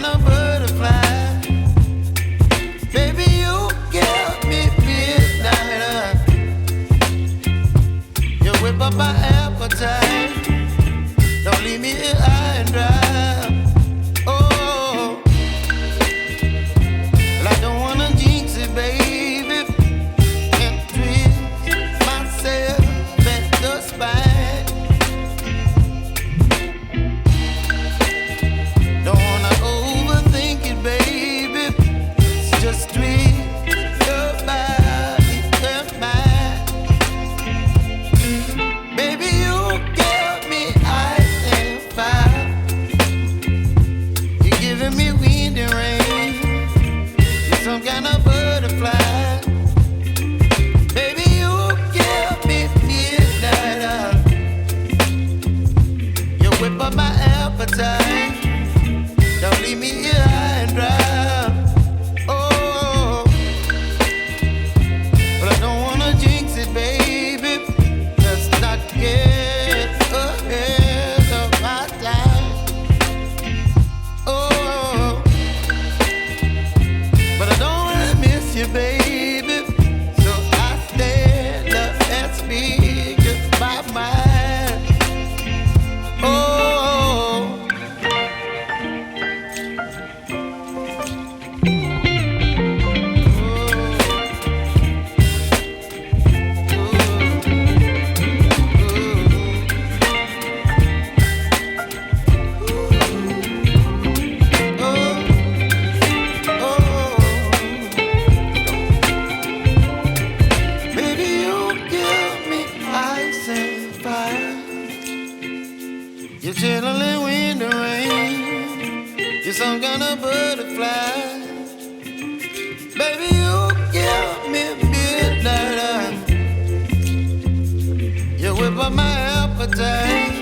kind of butterfly. Baby, you give me midnight. You whip up my appetite. Don't leave me here high and dry. Oh, well, I don't wanna jinx it, baby. Can't twist myself at the spine. Don't wanna overthink it, baby. It's just twist your body and mine. Baby, you give me ice and fire. You're giving me wind and rain. You're some kind of butterfly. Baby, you give me midnight. You whip up my appetite. Don't leave me here high and dry. Oh, but I don't wanna jinx it, baby. Let's not get ahead of my time. Oh, but I don't wanna miss you, baby. So I stand up and speak just my mind. Oh. You're chilling wind and rain. You're some kind of butterfly. Baby, you give me midnight. You whip up my appetite.